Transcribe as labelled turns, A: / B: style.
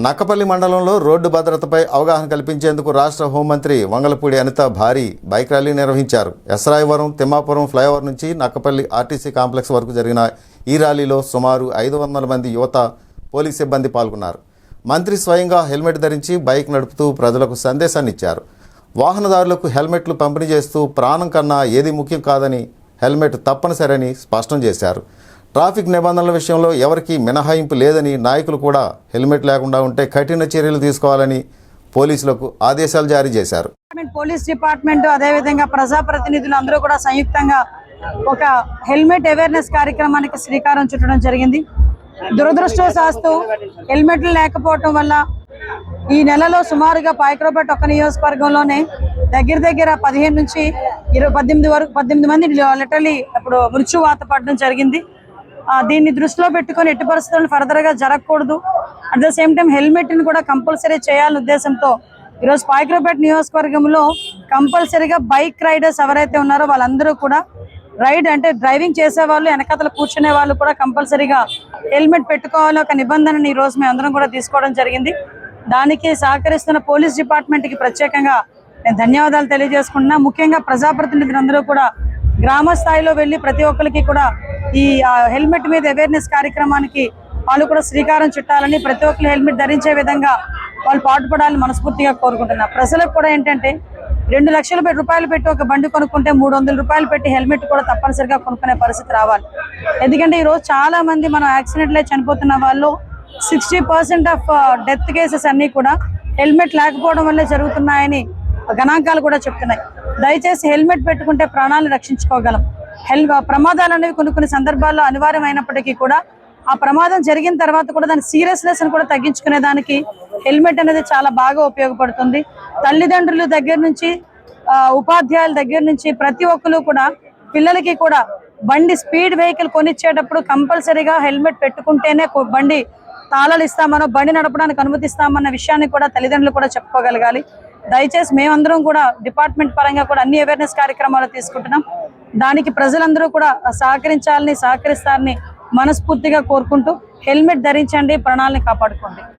A: నక్కపల్లి మండలంలో రోడ్డు భద్రతపై అవగాహన కల్పించేందుకు రాష్ట్ర హోంమంత్రి వంగలపూడి అనిత భారీ బైక్ ర్యాలీ నిర్వహించారు. ఎస్రాయవరం, తిమ్మాపురం ఫ్లైఓవర్ నుంచి నక్కపల్లి ఆర్టీసీ కాంప్లెక్స్ వరకు జరిగిన ఈ ర్యాలీలో సుమారు 500 మంది యువత, పోలీస్ సిబ్బంది పాల్గొన్నారు. మంత్రి స్వయంగా హెల్మెట్ ధరించి బైక్ నడుపుతూ ప్రజలకు సందేశాన్ని ఇచ్చారు. వాహనదారులకు హెల్మెట్లు పంపిణీ చేస్తూ ప్రాణం కన్నా ఏది ముఖ్యం కాదని, హెల్మెట్ తప్పనిసరని స్పష్టం చేశారు. ట్రాఫిక్ నిబంధనల విషయంలో ఎవరికీ మినహాయింపు లేదని, నాయకులు కూడా హెల్మెట్ లేకుండా ఉంటే కఠిన చర్యలు తీసుకోవాలని పోలీసులకు ఆదేశాలు జారీ చేశారు.
B: పోలీస్ డిపార్ట్మెంట్ అదేవిధంగా ప్రజాప్రతినిధులు అందరూ కూడా సంయుక్తంగా ఒక హెల్మెట్ అవేర్నెస్ కార్యక్రమానికి శ్రీకారం చుట్టడం జరిగింది. దురదృష్టవశాత్తు హెల్మెట్లు లేకపోవటం వల్ల ఈ నెలలో సుమారుగా పాయకరావుపేట ఒక్క నియోజకవర్గంలోనే దగ్గర 15 నుంచి 18 మంది లిటరలీ ఇప్పుడు మృత్యువాత పడడం జరిగింది. దీన్ని దృష్టిలో పెట్టుకొని ఎట్టి పరిస్థితులను ఫర్దర్ గా జరగకూడదు. At the same time helmet ని కూడా కంపల్సరీ చేయాలనే ఉద్దేశంతో ఈరోజు పాయకరావుపేట నియోజకవర్గంలో కంపల్సరీగా బైక్ రైడర్స్ ఎవరైతే ఉన్నారో వాళ్ళందరూ కూడా డ్రైవింగ్ చేసే వాళ్ళు, వెనకాతల కూర్చునే వాళ్ళు కూడా కంపల్సరీగా హెల్మెట్ పెట్టుకోవాలని ఒక నిబంధనని ఈ రోజు మేము అందరం కూడా తీసుకోవడం జరిగింది. దానికి సహకరిస్తున్న పోలీస్ డిపార్ట్మెంట్ కి ప్రత్యేకంగా నేను ధన్యవాదాలు తెలియజేసుకుంటున్నా. ముఖ్యంగా ప్రజాప్రతినిధులందరూ కూడా గ్రామ స్థాయిలో వెళ్లి ప్రతి ఒక్కరికి కూడా ఈ హెల్మెట్ మీద అవేర్నెస్ కార్యక్రమానికి వాళ్ళు కూడా శ్రీకారం చుట్టాలని, ప్రతి ఒక్కరు హెల్మెట్ ధరించే విధంగా వాళ్ళు పాటుపడాలని మనస్ఫూర్తిగా కోరుకుంటున్నా. ప్రజలకు కూడా ఏంటంటే 2 లక్షల రూపాయలు పెట్టి ఒక బండి కొనుక్కుంటే 300 రూపాయలు పెట్టి హెల్మెట్ కూడా తప్పనిసరిగా కొనుక్కునే పరిస్థితి రావాలి. ఎందుకంటే ఈరోజు చాలా మంది మనం యాక్సిడెంట్లే చనిపోతున్న వాళ్ళు 60% ఆఫ్ డెత్ కేసెస్ అన్ని కూడా హెల్మెట్ లేకపోవడం వల్లే జరుగుతున్నాయని గణాంకాలు కూడా చెప్తున్నాయి. దయచేసి హెల్మెట్ పెట్టుకుంటే ప్రాణాలను రక్షించుకోగలం. ప్రమాదాలు అనేవి కొన్ని సందర్భాల్లో అనివార్యమైనప్పటికీ కూడా ఆ ప్రమాదం జరిగిన తర్వాత కూడా దాని సీరియస్నెస్ కూడా తగ్గించుకునే దానికి హెల్మెట్ అనేది చాలా బాగా ఉపయోగపడుతుంది. తల్లిదండ్రుల దగ్గర నుంచి ఉపాధ్యాయుల దగ్గర నుంచి ప్రతి ఒక్కరు కూడా పిల్లలకి కూడా బండి స్పీడ్ వెహికల్ కొనిచ్చేటప్పుడు కంపల్సరీగా హెల్మెట్ పెట్టుకుంటేనే బండి తాళాలు ఇస్తామనో, బండి నడపడానికి అనుమతిస్తామన్న విషయాన్ని కూడా తల్లిదండ్రులు కూడా చెప్పుకోగలగాలి. దయచేసి మేమందరం కూడా డిపార్ట్మెంట్ పరంగా కూడా అన్ని అవేర్నెస్ కార్యక్రమాలు తీసుకుంటున్నాం. దానికి ప్రజలందరూ కూడా సహకరిస్తారని మనస్ఫూర్తిగా కోరుకుంటూ హెల్మెట్ ధరించండి, ప్రాణాలను కాపాడుకోండి.